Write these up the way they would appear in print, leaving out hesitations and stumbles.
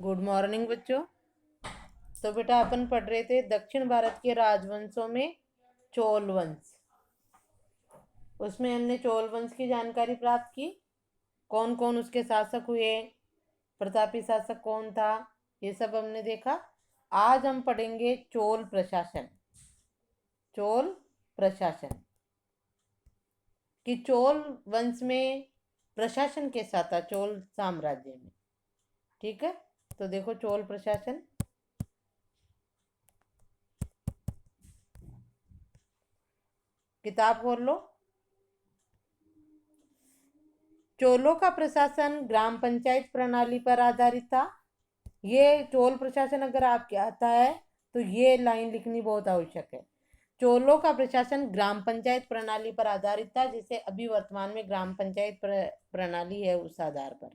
Good morning बच्चों। तो बेटा अपन पढ़ रहे थे दक्षिण भारत के राजवंशों में चोल वंश। उसमें हमने चोल वंश की जानकारी प्राप्त की, कौन कौन उसके शासक हुए, प्रतापी शासक कौन था, ये सब हमने देखा। आज हम पढ़ेंगे चोल प्रशासन। चोल प्रशासन कि चोल वंश में प्रशासन कैसा था चोल साम्राज्य में। ठीक है, तो देखो चोल प्रशासन। किताब खोल लो। चोलों का प्रशासन ग्राम पंचायत प्रणाली पर आधारित था। ये चोल प्रशासन अगर आपके आता है तो ये लाइन लिखनी बहुत आवश्यक है। चोलों का प्रशासन ग्राम पंचायत प्रणाली पर आधारित था, जिसे अभी वर्तमान में ग्राम पंचायत प्रणाली है, उस आधार पर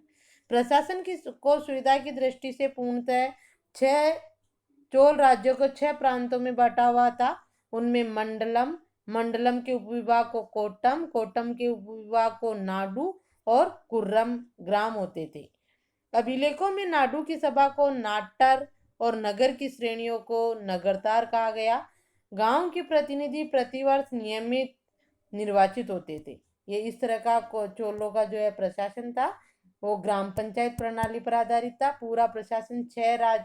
प्रशासन की को सुविधा की दृष्टि से पूर्णतः 6 चोल राज्यों को 6 प्रांतों में बांटा हुआ था। उनमें मंडलम, मंडलम के उपविभाग को कोट्टम, कोट्टम के उपविभाग को नाडु और कुर्रम ग्राम होते थे। अभिलेखों में नाडु की सभा को नाट्टर और नगर की श्रेणियों को नगरतार कहा गया। गांव के प्रतिनिधि प्रतिवर्ष नियमित निर्वाचित होते थे। ये इस तरह का चोलों का जो है प्रशासन था, वो ग्राम पंचायत प्रणाली पर आधारित था। पूरा प्रशासन 6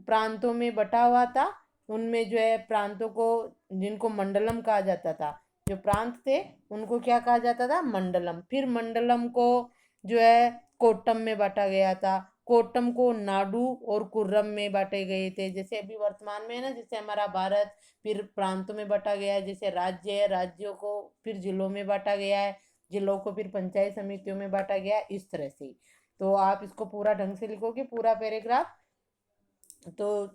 प्रांतों में बटा हुआ था। उनमें जो है प्रांतों को, जिनको मंडलम कहा जाता था, जो प्रांत थे उनको क्या कहा जाता था, मंडलम। फिर मंडलम को जो है कोट्टम में बांटा गया था। कोट्टम को नाडु और कुर्रम में बांटे गए थे। जैसे अभी वर्तमान में है ना, जैसे हमारा भारत फिर प्रांतों में बांटा गया है, जैसे राज्य है, राज्यों को फिर जिलों में बांटा गया है, जिलों को फिर पंचायत समितियों में बांटा गया है, इस तरह से। तो आप इसको पूरा ढंग से लिखोगे, पूरा पैराग्राफ। तो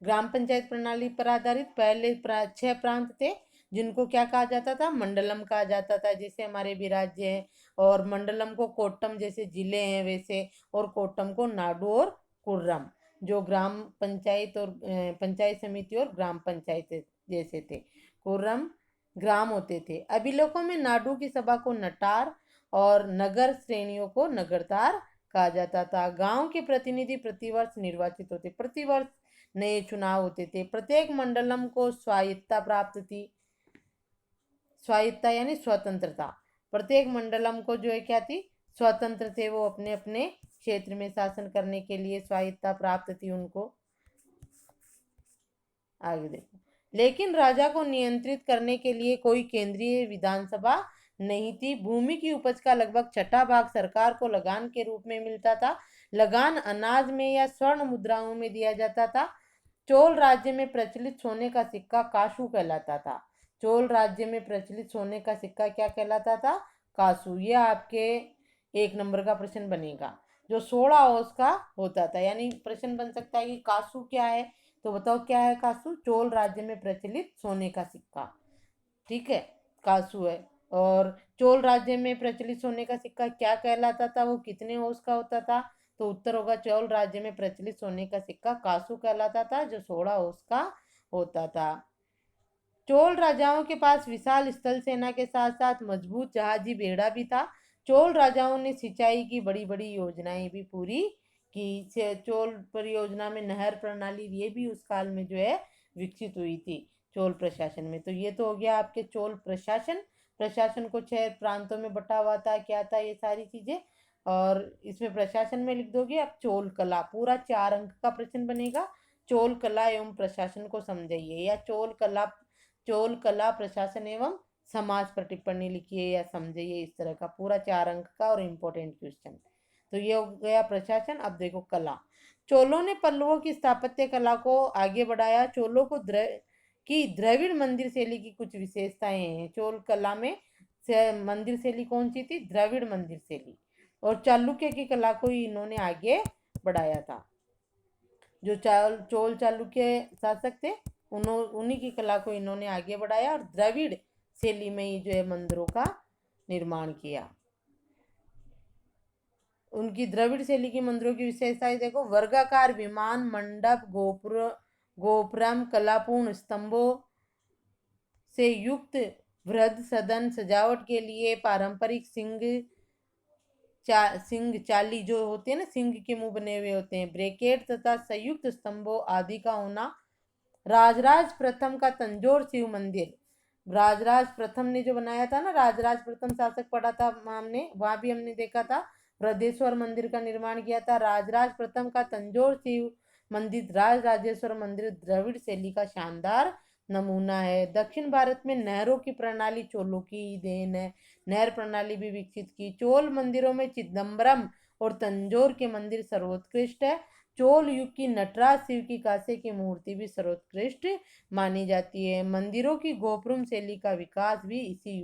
ग्राम पंचायत प्रणाली पर आधारित पहले 6 प्रांत थे, जिनको क्या कहा जाता था, मंडलम कहा जाता था, जैसे हमारे भी राज्य हैं। और मंडलम को कोट्टम जैसे जिले हैं वैसे, और कोट्टम को नाडु और कुर्रम, जो ग्राम पंचायत और पंचायत समिति और ग्राम पंचायत जैसे थे। कुर्रम ग्राम होते थे। अभिलेखों में नाडु की सभा को नटार और नगर श्रेणियों को नगरतार कहा जाता था। गांव के प्रतिनिधि प्रतिवर्ष निर्वाचित होते, प्रतिवर्ष नए चुनाव होते थे। प्रत्येक मंडलम को स्वायत्ता प्राप्त थी। स्वायत्ता यानी स्वतंत्रता। प्रत्येक मंडलम को जो है क्या थी, स्वतंत्र थे, वो अपने अपने क्षेत्र में शासन करने के लिए स्वायत्ता प्राप्त थी उनको। आगे देखो, लेकिन राजा को नियंत्रित करने के लिए कोई केंद्रीय विधानसभा नहीं थी। भूमि की उपज का लगभग 6वां भाग सरकार को लगान के रूप में मिलता था। लगान अनाज में या स्वर्ण मुद्राओं में दिया जाता था। चोल राज्य में प्रचलित सोने का सिक्का कासू कहलाता था। चोल राज्य में प्रचलित सोने का सिक्का क्या कहलाता था, कासू। यह आपके 1 नंबर का प्रश्न बनेगा, जो 16 ओंस का होता था। यानी प्रश्न बन सकता है कि कासू क्या है, तो बताओ क्या है कासू। चोल राज्य में प्रचलित सोने का सिक्का, ठीक है, कासू है। और चोल राज्य में प्रचलित सोने का सिक्का क्या कहलाता था, वो कितने ओंस का होता था, तो उत्तर होगा चोल राज्य में प्रचलित सोने का सिक्का कासू कहलाता था, जो 16 ओंस का होता था। चोल राजाओं के पास विशाल स्थल सेना के साथ साथ मजबूत जहाजी बेड़ा भी था। चोल राजाओं ने सिंचाई की बड़ी बड़ी योजनाएं भी पूरी की। चोल परियोजना में नहर प्रणाली ये भी उस काल में जो है विकसित हुई थी चोल प्रशासन में। तो ये तो हो गया आपके चोल प्रशासन। प्रशासन को 6 प्रांतों में बटा हुआ था, क्या था, ये सारी चीजें। और इसमें प्रशासन में लिख दोगे। अब चोल कला, पूरा 4 अंक का प्रश्न बनेगा। चोल कला एवं प्रशासन को समझाइए, या चोल कला प्रशासन एवं समाज पर टिप्पणी लिखिए या समझिए, इस तरह का पूरा 4 अंक का और इम्पोर्टेंट क्वेश्चन। तो ये हो गया प्रशासन। अब देखो कला। चोलों ने पल्लवों की स्थापत्य कला को आगे बढ़ाया। चोलों को द्रविड़ मंदिर शैली की कुछ विशेषताएं हैं। चोल कला में मंदिर शैली कौन सी थी, द्रविड़ मंदिर शैली। और चालुक्य की कला को ही इन्होंने आगे बढ़ाया था। जो चोल चालुक्य शासक थे, उन्हीं की कला को इन्होंने आगे बढ़ाया और द्रविड़ शैली में ही जो है मंदिरों का निर्माण किया। उनकी द्रविड़ शैली की मंदिरों की विशेषताएं देखो। वर्गाकार विमान मंडप, गोपुरम, कलापूर्ण स्तंभों से युक्त वृहद सदन, सजावट के लिए पारंपरिक सिंह सिंह चाली जो होते हैं ना, सिंह के मुंह बने हुए होते हैं, ब्रैकेट तथा संयुक्त स्तंभों आदि का होना। राजराज प्रथम का तंजौर शिव मंदिर, राजराज प्रथम ने जो बनाया था ना, राजराज प्रथम शासक पढ़ा था हमने, वहां भी हमने देखा था बृहदेश्वर मंदिर का निर्माण किया था। राजराज प्रथम का तंजौर शिव मंदिर, राज राजेश्वर मंदिर द्रविड़ शैली का शानदार नमूना है। दक्षिण भारत में नहरों की प्रणाली चोलों की देन है, नहर प्रणाली भी विकसित की। चोल मंदिरों में चिदम्बरम और तंजौर के मंदिर सर्वोत्कृष्ट है। चोल युग की नटराज शिव की कांसे की मूर्ति भी सर्वोत्कृष्ट मानी जाती है। मंदिरों की गोपुरम शैली का विकास भी इसी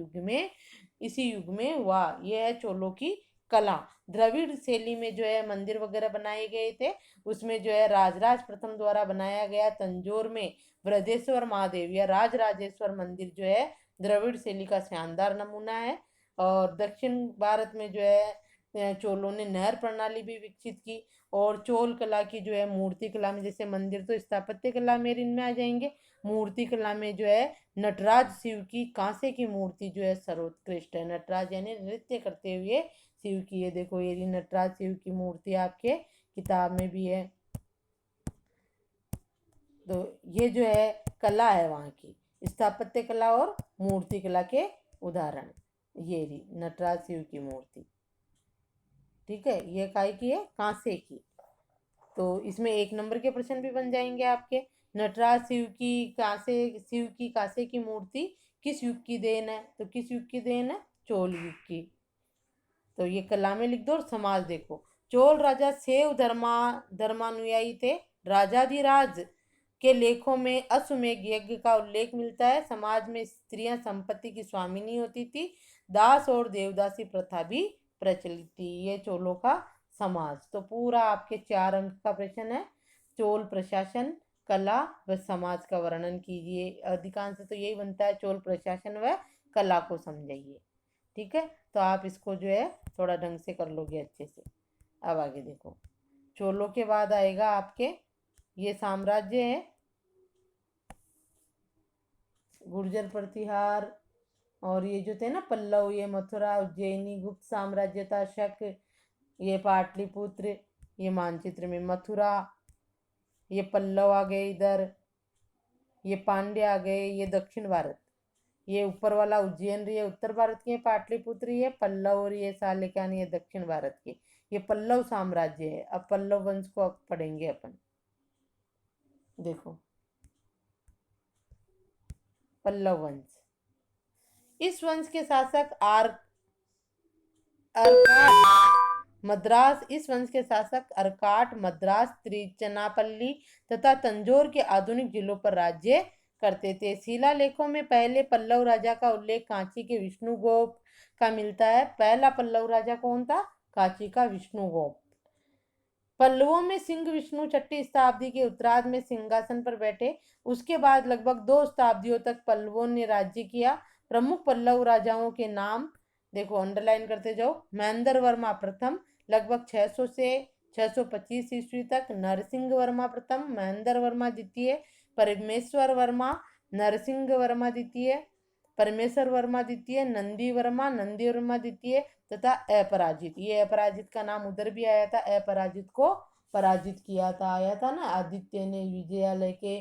युग में हुआ। यह है चोलों की कला। द्रविड़ शैली में जो है मंदिर वगैरह बनाए गए थे, उसमें जो है राजराज प्रथम द्वारा बनाया गया तंजौर में बृहदेश्वर महादेव या राजराजेश्वर मंदिर जो है द्रविड़ शैली का शानदार नमूना है। और दक्षिण भारत में जो है चोलों ने नहर प्रणाली भी विकसित की। और चोल कला की जो है मूर्ति कला में, जैसे मंदिर तो स्थापत्य कला में इनमें आ जाएंगे, मूर्ति कला में जो है नटराज शिव की कांसे की मूर्ति जो है सर्वोत्कृष्ट है। नटराज यानी नृत्य करते हुए शिव की, ये देखो ये नटराज शिव की मूर्ति आपके किताब में भी है। तो ये जो है कला है वहाँ की, स्थापत्य कला और मूर्ति कला के उदाहरण। ये रही नटराज शिव की मूर्ति, ठीक है, ये काय की है, कांसे की। तो इसमें 1 नंबर के प्रश्न भी बन जाएंगे आपके। नटराज शिव की कांसे की मूर्ति किस युग की देन है? तो किस युग की देन है? चोल युग की। तो ये कला में लिख दो। और समाज देखो, चोल राजा शैव धर्मानुयायी थे। राजाधिराज के लेखों में अश्वमेघ यज्ञ का उल्लेख मिलता है। समाज में स्त्रियां संपत्ति की स्वामिनी होती थी। दास और देवदासी प्रथा भी प्रचलित थी। ये चोलों का समाज। तो पूरा आपके 4 अंक का प्रश्न है। चोल प्रशासन, कला व समाज का वर्णन कीजिए। अधिकांश तो यही बनता है, चोल प्रशासन व कला को समझाइए। ठीक है, तो आप इसको जो है थोड़ा ढंग से कर लोगे अच्छे से। अब आगे देखो, चोलों के बाद आएगा आपके ये साम्राज्य है, गुर्जर प्रतिहार, और ये जो थे ना पल्लव, ये मथुरा उज्जैनी गुप्त साम्राज्य था, शक, ये पाटलिपुत्र, ये मानचित्र में मथुरा, ये पल्लव आ गए इधर, ये पांड्य आ गए, ये दक्षिण भारत, ये ऊपर वाला उज्जैन रही है उत्तर भारत की, पाटलिपुत्र ये पल्लव, और ये सालिकान ये दक्षिण भारत की। ये पल्लव साम्राज्य है। अब पल्लव वंश को अब पढ़ेंगे अपन। देखो पल्लव वंश, इस वंश के शासक इस वंश के शासक अर्काट, मद्रास, त्रिचनापल्ली तथा तंजौर के आधुनिक जिलों पर राज्य करते थे। शिलालेखों में पहले पल्लव राजा का उल्लेख कांची के विष्णुगुप्त का मिलता है। पहला पल्लव राजा कौन था? कांची का विष्णुगुप्त। पल्लवों में सिंह विष्णु 6वीं शताब्दी के उत्तरार्ध में सिंहासन पर बैठे। उसके बाद लगभग 2 शताब्दियों तक पल्लवों ने राज्य किया। प्रमुख पल्लव राजाओं के नाम देखो, अंडरलाइन करते जाओ। महेंद्र वर्मा प्रथम लगभग 600 से 625 ईस्वी तक, नरसिंह वर्मा प्रथम, महेंद्र वर्मा द्वितीय, परमेश्वर वर्मा, नरसिंह वर्मा द्वितीय, परमेश्वर वर्मा द्वितीय, नंदी वर्मा द्वितीय तथा अपराजित। ये अपराजित का नाम उधर भी आया था, अपराजित को पराजित किया था, आया था ना। आदित्य ने, विजयालय के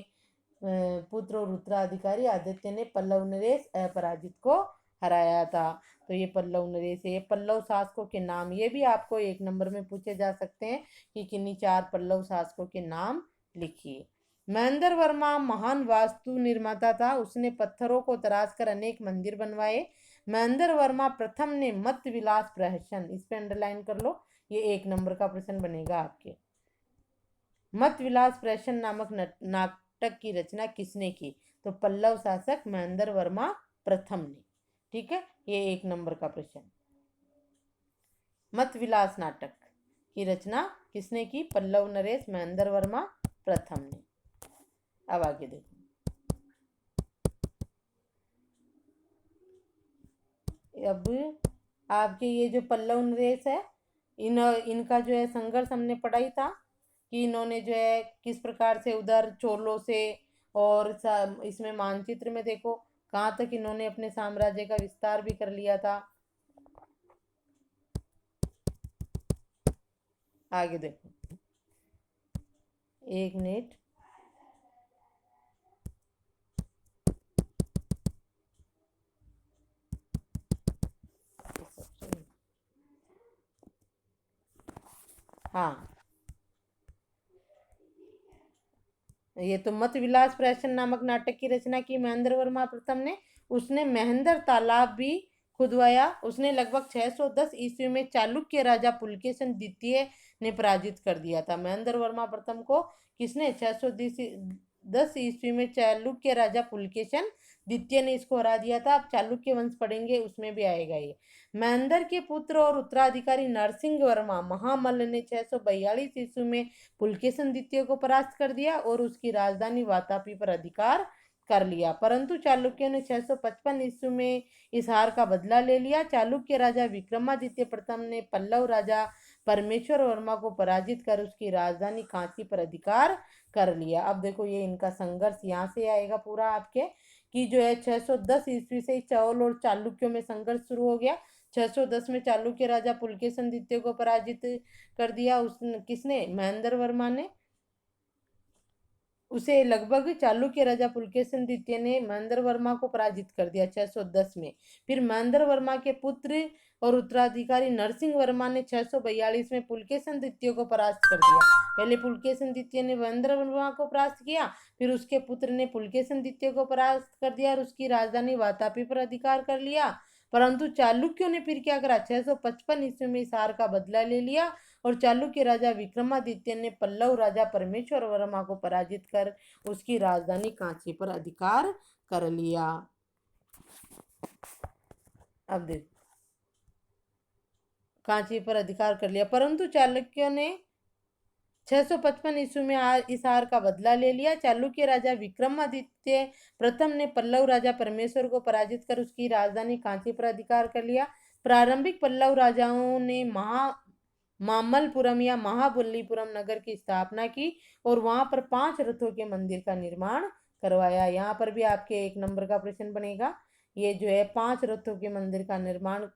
पुत्र और उत्तराधिकारी आदित्य ने पल्लव नरेश अपराजित को हराया था। तो ये पल्लव नरेश है। ये पल्लव शासकों के नाम, ये भी आपको 1 नंबर में पूछे जा सकते हैं कि किन्हीं 4 पल्लव शासकों के नाम लिखिए। महेंद्र वर्मा महान वास्तु निर्माता था। उसने पत्थरों को तराश कर अनेक मंदिर बनवाए। महेंद्र वर्मा प्रथम ने मत विलास प्रहसन, इस पे अंडरलाइन कर लो, ये 1 नंबर का प्रश्न बनेगा आपके। मत विलास प्रहसन नामक नाटक की रचना किसने की? तो पल्लव शासक महेंद्र वर्मा प्रथम ने। ठीक है, ये 1 नंबर का प्रश्न। मत विलास नाटक की रचना किसने की? पल्लव नरेश महेंद्र वर्मा प्रथम ने। अब आगे देखो, अब आपके ये जो पल्लव नरेश है, इनका जो है संघर्ष हमने पढ़ा ही था कि इन्होंने जो है किस प्रकार से उधर चोलों से, और इसमें मानचित्र में देखो कहाँ तक इन्होंने अपने साम्राज्य का विस्तार भी कर लिया था। आगे देखो, एक मिनट। हाँ, ये तो मत विलास प्रहसन नामक नाटक की रचना की महेंद्र वर्मा प्रथम ने। उसने महेंद्र तालाब भी खुदवाया। उसने लगभग 610 ईस्वी में चालुक्य राजा पुलकेशन द्वितीय ने पराजित कर दिया था। महेंद्र वर्मा प्रथम को किसने 610 ईस्वी में चालुक्य राजा पुलकेशन द्वितीय ने इसको हरा दिया था। आप चालुक्य वंश पढ़ेंगे उसमें भी आएगा ये। महेंद्र के पुत्र और उत्तराधिकारी नरसिंह वर्मा महामल्ल ने 642 ईस्वी में पुलकेशन द्वितीय को परास्त कर दिया और उसकी राजधानी वातापी पर अधिकार कर लिया। परंतु चालुक्यों ने 655 ईस्वी में इस हार का बदला ले लिया। चालुक्य राजा विक्रमादित्य प्रथम ने पल्लव राजा परमेश्वर वर्मा को पराजित कर उसकी राजधानी कांची पर अधिकार कर लिया। अब देखो ये इनका संघर्ष यहाँ से आएगा पूरा आपके, कि जो है 610 ईस्वी से चौल और चालुक्यों में संघर्ष शुरू हो गया। 610 में चालुक्य राजा पुलकेशन द्वितीय को पराजित कर दिया उस किसने, महेंद्र वर्मा ने। उसे लगभग चालुक्य राजा पुलकेशन द्वितीय ने महेंद्र वर्मा को पराजित कर दिया 610 में। फिर महेंद्र वर्मा के पुत्र और उत्तराधिकारी नरसिंह वर्मा ने 642 में पुलकेशन द्वितीय को परास्त कर दिया। पहले पुलकेशन द्वितीय ने महेंद्र वर्मा को परास्त किया, फिर उसके पुत्र ने पुलकेशन द्वितीय को परास्त कर दिया और उसकी राजधानी वातापी पर अधिकार कर लिया। परंतु चालुक्यों ने फिर क्या करा, 655 ईस्वी में इस हार का बदला ले लिया और चालुक्य राजा विक्रमादित्य ने पल्लव राजा परमेश्वर वर्मा को पराजित कर उसकी राजधानी कांची पर अधिकार कर लिया। अब देख, कांची पर अधिकार कर लिया। परंतु चालुक्यों ने 655 ईस्वी में इस हार का बदला ले लिया। चालुक्य राजा विक्रमादित्य प्रथम ने पल्लव राजा परमेश्वर को पराजित कर उसकी राजधानी कांची पर अधिकार कर लिया। प्रारंभिक पल्लव राजाओं ने मामल्लपुरम या महाबलीपुरम नगर की स्थापना की और वहां पर 5 रथों के मंदिर का निर्माण करवाया। यहाँ पर भी आपके 1 नंबर का प्रश्न बनेगा। ये जो है 5 रथों के मंदिर का निर्माण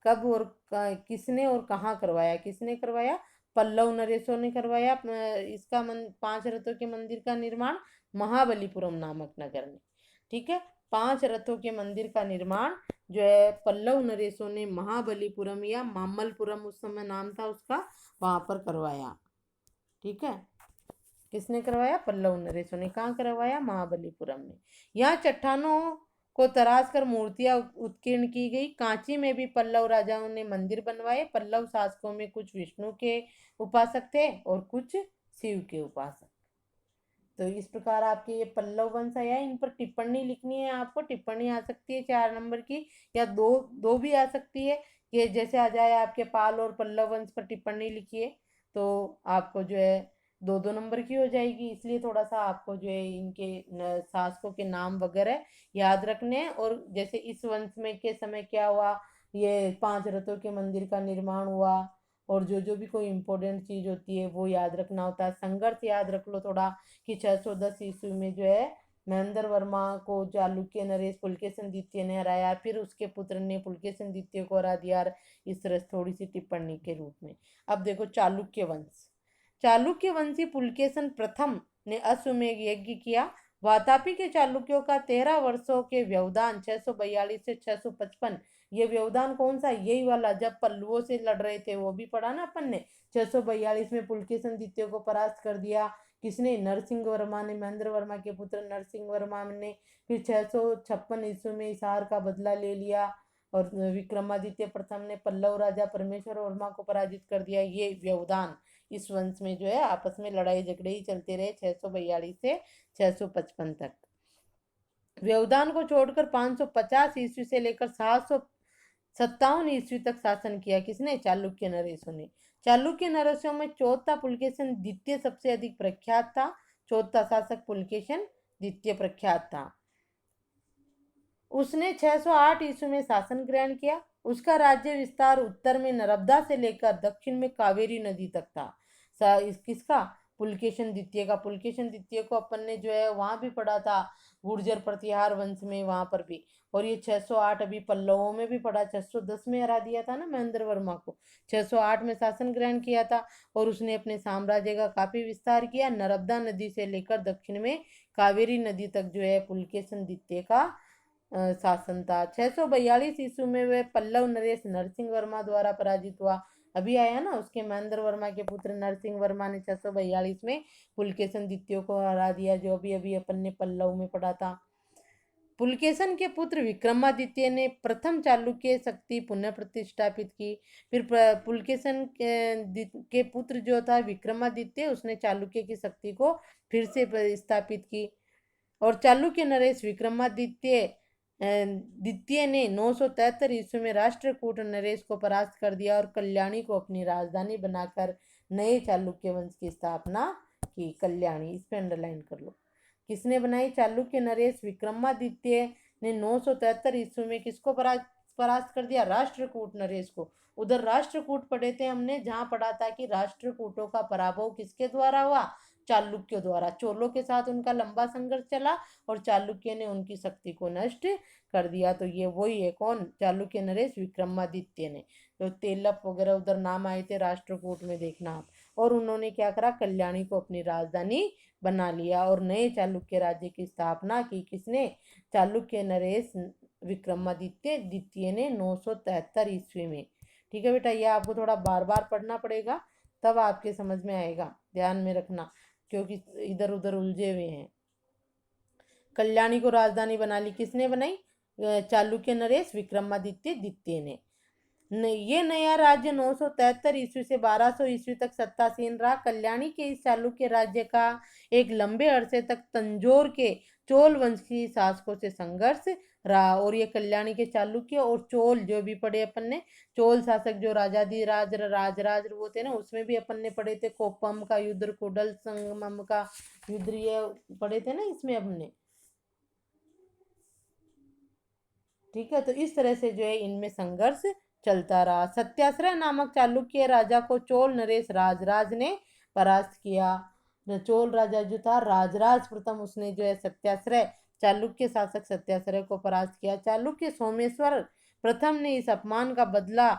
कब और किसने और कहाँ करवाया, किसने करवाया, पल्लव नरेशों ने करवाया। इसका 5 रथों के मंदिर का निर्माण महाबलीपुरम नामक नगर में। ठीक है, 5 रथों के मंदिर का निर्माण जो है पल्लव नरेशों ने महाबलीपुरम या मामल्लपुरम उस समय नाम था उसका, वहां पर करवाया। ठीक है, किसने करवाया, पल्लव नरेशों ने। कहाँ करवाया, महाबलीपुरम में। यहाँ चट्टानों को तराश कर मूर्तियां उत्कीर्ण की गई। कांची में भी पल्लव राजाओं ने मंदिर बनवाए। पल्लव शासकों में कुछ विष्णु के उपासक थे और कुछ शिव के उपासक। तो इस प्रकार आपके ये पल्लव वंश आया। इन पर टिप्पणी लिखनी है आपको। टिप्पणी आ सकती है 4 नंबर की या दो दो भी आ सकती है। ये जैसे आ जाए आपके पाल और पल्लव वंश पर टिप्पणी लिखिए तो आपको जो है 2-2 नंबर की हो जाएगी। इसलिए थोड़ा सा आपको जो है इनके शासकों के नाम वगैरह याद रखने हैं। और जैसे इस वंश में के समय क्या हुआ, ये 5 रथों के मंदिर का निर्माण हुआ और जो जो भी कोई इम्पोर्टेंट चीज होती है वो याद रखना होता है। संघर्ष याद रख लो थोड़ा, कि 610 ईस्वी में जो है महेंद्र वर्मा को चालुक्य नरेश पुलकेशन द्वितीय ने हराया, फिर उसके पुत्र ने पुलकेशन द्वितीय को हरा दिया। इस तरह थोड़ी सी टिप्पणी के रूप में। अब देखो चालुक्य वंश। चालुक्य वंशी पुलकेशन प्रथम ने अश्वमेध यज्ञ किया। वातापी के चालुक्यों का 13 वर्षों के व्यवधान 642 से 655। ये व्यवधान कौन सा, यही वाला जब पल्लुओं से लड़ रहे थे, वो भी पढ़ा ना अपन ने। 642 में पुलकेशन द्वितीय को परास्त कर दिया किसने, नरसिंह वर्मा ने, महेंद्र वर्मा के पुत्र नरसिंह वर्मा ने। फिर 656 ईस्वी में इस हार का बदला ले लिया और विक्रमादित्य प्रथम ने पल्लव राजा परमेश्वर वर्मा को पराजित कर दिया। ये व्यवधान इस वंश में जो है आपस में लड़ाई झगड़े ही चलते रहे 642 से 655 तक। व्यवधान को छोड़कर 550 ईस्वी से लेकर 757 ईस्वी तक शासन किया किसने, चालुक्य नरेशों ने। चालुक्य नरेशों में चौथा पुलकेशन द्वितीय सबसे अधिक प्रख्यात था। चौथा शासक पुलकेशन द्वितीय प्रख्यात था। उसने 608 ईस्वी में शासन ग्रहण किया। उसका राज्य विस्तार उत्तर में नर्मदा से लेकर दक्षिण में कावेरी नदी तक था। किसका, पुलकेशन द्वितीय का। पुलकेशन द्वितीय को अपन ने जो है वहां भी पढ़ा था, गुर्जर प्रतिहार वंश में, वहां पर भी। और ये 608 अभी पल्लवों में भी पढ़ा, 610 में हरा दिया था ना महेंद्र वर्मा को, 608 में शासन ग्रहण किया था। और उसने अपने साम्राज्य का काफी विस्तार किया, नर्मदा नदी से लेकर दक्षिण में कावेरी नदी तक जो है पुलकेशन द्वितीय का शासन था। 642 ईस्वी में वह पल्लव नरेश नरसिंह वर्मा द्वारा पराजित हुआ। अभी आया ना, उसके महेंद्र वर्मा के पुत्र नरसिंह वर्मा ने 642 में पुलकेशन द्वितीय को हरा दिया, जो अभी अभी अपन ने पल्लव में पढ़ा था। पुलकेशन के पुत्र विक्रमादित्य ने प्रथम चालुक्य शक्ति पुनः प्रतिष्ठापित की। फिर पुलकेशन के पुत्र जो था विक्रमादित्य, उसने चालुक्य की शक्ति को फिर से स्थापित की। और चालुक्य नरेश विक्रमादित्य द्वितीय ने 973 ईस्वी में राष्ट्रकूट नरेश को परास्त कर दिया और कल्याणी को अपनी राजधानी बनाकर नए चालुक्य वंश की स्थापना की। कल्याणी, इस पे अंडरलाइन कर लो। किसने बनाई? चालुक्य नरेश विक्रमादित्य ने 973 ईस्वी में किसको परास्त कर दिया? राष्ट्रकूट नरेश को। उधर राष्ट्रकूट पढ़े थे हमने, जहां पढ़ा था कि राष्ट्रकूटों का पराभव किसके द्वारा हुआ? चालुक्य द्वारा। चोलों के साथ उनका लंबा संघर्ष चला और चालुक्य ने उनकी शक्ति को नष्ट कर दिया। तो ये वही है, कौन? चालुक्य नरेश विक्रमादित्य ने। तो तेलप वगैरह उधर नाम आए थे राष्ट्रकूट में, देखना आप। और उन्होंने क्या करा? कल्याणी को अपनी राजधानी बना लिया और नए चालुक्य राज्य की स्थापना की। किसने? चालुक्य नरेश विक्रमादित्य द्वितीय ने 973 ईस्वी में। ठीक है बेटा, ये आपको थोड़ा बार बार पढ़ना पड़ेगा, तब आपके समझ में आएगा, ध्यान में रखना, क्योंकि इधर उधर उलझे हुए हैं। कल्याणी को राजधानी बना ली, किसने बनाई? चालुक्य नरेश विक्रमादित्य द्वितीय ने। ये नया राज्य 973 ईस्वी से 1200 ईस्वी तक सत्तासीन रहा। कल्याणी के इस चालुक्य राज्य का एक लंबे अरसे तक तंजौर के चोल वंश की शासकों से संघर्ष रहा। और ये कल्याणी के चालुक्य और चोल जो भी पढ़े अपन ने, चोल शासक जो राजाधिराज राजराज वो थे ना, उसमें भी अपन ने पढ़े थे कोप्पम का युद्ध, कुडल संगमम का युद्ध, ये पढ़े थे ना इसमें हमने। ठीक है, तो इस तरह से जो है इनमें संघर्ष चलता रहा। सत्याश्रय नामक चालुक्य राजा को चोल नरेश राजराज ने परास्त किया। चोल राजा जो था राजराज प्रथम, उसने जो है सत्याश्रय, चालुक्य शासक सत्याश्रय को परास्त किया। चालुक्य सोमेश्वर प्रथम ने इस अपमान का बदला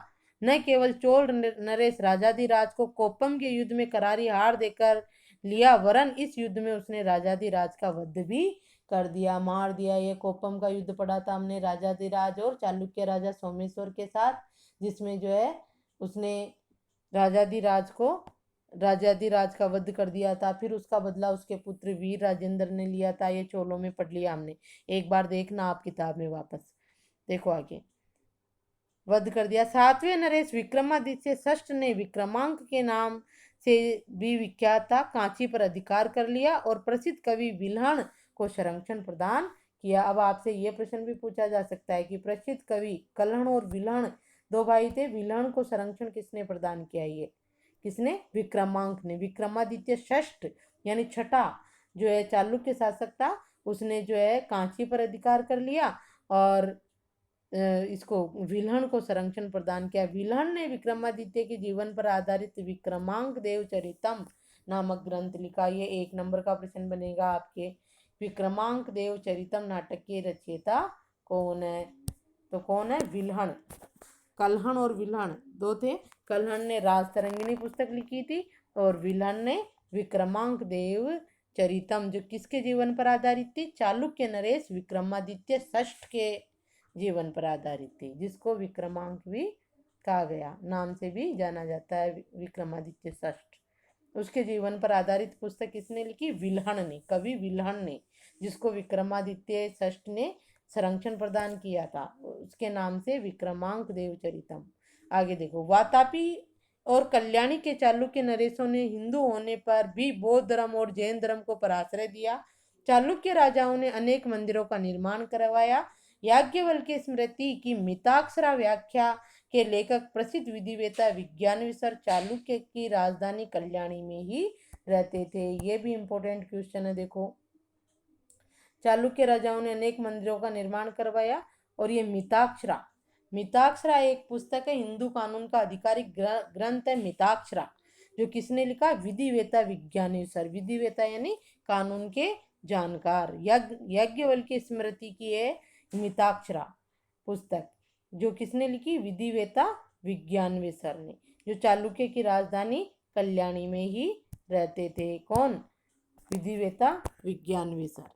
न केवल चोल नरेश राजाधिराज को कोप्पम के युद्ध में करारी हार देकर लिया, वरन इस युद्ध में उसने राजाधिराज का वध भी कर दिया, मार दिया। ये कोप्पम का युद्ध पढ़ा था हमने राजाधिराज और चालुक्य राजा सोमेश्वर के साथ, जिसमें जो है उसने राजाधिराज का वध कर दिया था। फिर उसका बदला उसके पुत्र वीर राजेंद्र ने लिया था। ये चोलों में पढ़ लिया हमने, एक बार देखना आप किताब में वापस, देखो आगे। वध कर दिया। सातवें नरेश विक्रमादित्य षष्ठ ने विक्रमांक के नाम से भी विख्यात था, कांची पर अधिकार कर लिया और प्रसिद्ध कवि विल्हण को संरक्षण प्रदान किया। अब आपसे यह प्रश्न भी पूछा जा सकता है कि प्रसिद्ध कवि कल्हण और विल्हण दो भाई थे, विल्हण को संरक्षण किसने प्रदान किया? ये किसने? विक्रमांक ने। विक्रमादित्य षष्ठ यानी छठा जो है चालुक्य शासक था, उसने जो है कांची पर अधिकार कर लिया और इसको विल्हण को संरक्षण प्रदान किया। विल्हण ने विक्रमादित्य के जीवन पर आधारित विक्रमांक देव चरितम नामक ग्रंथ लिखा। ये 1 नंबर का प्रश्न बनेगा आपके। विक्रमांक देव चरितम नाटक के रचयिता कौन है? तो कौन है? विल्हण। कल्हण और विल्हण दो थे। कल्हण ने राजतरंगिणी पुस्तक लिखी थी और विल्हण ने विक्रमांक देव चरितम, जो किसके जीवन पर आधारित थी? चालुक्य नरेश विक्रमादित्य षष्ठ के जीवन पर आधारित थी, जिसको विक्रमांक भी कहा गया, नाम से भी जाना जाता है विक्रमादित्य षष्ठ। उसके जीवन पर आधारित पुस्तक किसने लिखी? विल्हण ने, कवि विल्हण ने, जिसको विक्रमादित्य षष्ठ ने संरक्षण प्रदान किया था, उसके नाम से विक्रमांक देव चरितम। आगे देखो, वातापी और कल्याणी के चालुक्य नरेशों ने हिंदू होने पर भी बौद्ध धर्म और जैन धर्म को पराश्रय दिया। चालुक्य राजाओं ने अनेक मंदिरों का निर्माण करवाया। याज्ञवल्क्य स्मृति की मिताक्षरा व्याख्या के लेखक प्रसिद्ध विधिवेता विज्ञानेश्वर चालुक्य की राजधानी कल्याणी में ही रहते थे। ये भी इंपॉर्टेंट क्वेश्चन है, देखो। चालुक्य राजाओं ने अनेक मंदिरों का निर्माण करवाया और ये मिताक्षरा एक पुस्तक है, हिंदू कानून का आधिकारिक ग्रंथ है मिताक्षरा, जो किसने लिखा? विधिवेता विज्ञानेश्वर। विधिवेता यानी कानून के जानकार। याज्ञवल्क्य स्मृति की है मिताक्षरा पुस्तक, जो किसने लिखी? विधिवेता विज्ञानेश्वर ने, जो चालुक्य की राजधानी कल्याणी में ही रहते थे। कौन? विधिवेता विज्ञानेश्वर।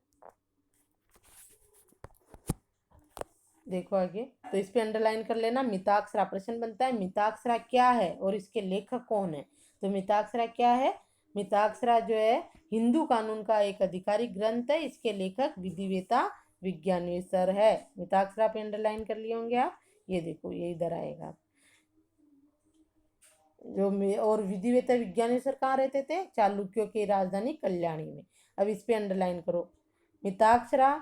देखो आगे, तो इस पे अंडरलाइन कर लेना। मिताक्षरा प्रश्न बनता है, मिताक्षरा क्या है और इसके लेखक कौन है? तो मिताक्षरा क्या है? मिताक्षरा जो है हिंदू कानून का एक आधिकारिक ग्रंथ है। इसके लेखक विधिवेता विज्ञानेश्वर है। मिताक्षरा पे अंडरलाइन कर लिए होंगे आप। ये देखो, ये इधर आएगा। और विधिवेता विज्ञानेश्वर कहाँ रहते थे? चालुक्यों की राजधानी कल्याणी में। अब इस पे अंडरलाइन करो, मिताक्षरा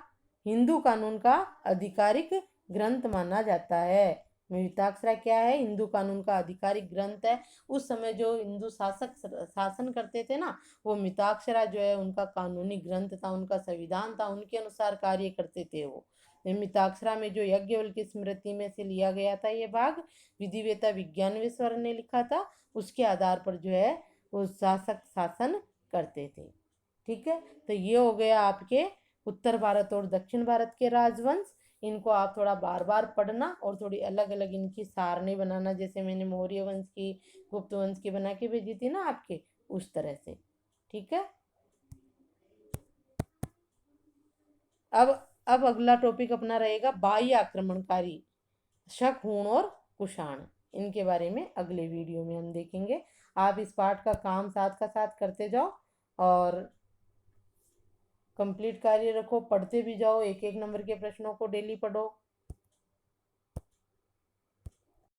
हिंदू कानून का आधिकारिक ग्रंथ माना जाता है। मिताक्षरा क्या है? हिंदू कानून का आधिकारिक ग्रंथ है। उस समय जो हिंदू शासक शासन करते थे ना, वो मिताक्षरा जो है उनका कानूनी ग्रंथ था, उनका संविधान था, उनके अनुसार कार्य करते थे वो। मिताक्षरा में जो याज्ञवल्क्य स्मृति में से लिया गया था ये भाग, विधिवेता विज्ञानेश्वर ने लिखा था, उसके आधार पर जो है वो शासक शासन करते थे। ठीक है, तो ये हो गया आपके उत्तर भारत और दक्षिण भारत के राजवंश। इनको आप थोड़ा बार बार पढ़ना और थोड़ी अलग अलग इनकी सारणी बनाना, जैसे मैंने मौर्य वंश की, गुप्त वंश की बना के भेजी थी ना आपके, उस तरह से। ठीक है, अब अगला टॉपिक अपना रहेगा बाह्य आक्रमणकारी शक, हूण और कुषाण। इनके बारे में अगले वीडियो में हम देखेंगे। आप इस पाठ का काम साथ का साथ करते जाओ और कंप्लीट कार्य रखो, पढ़ते भी जाओ, एक एक नंबर के प्रश्नों को डेली पढ़ो।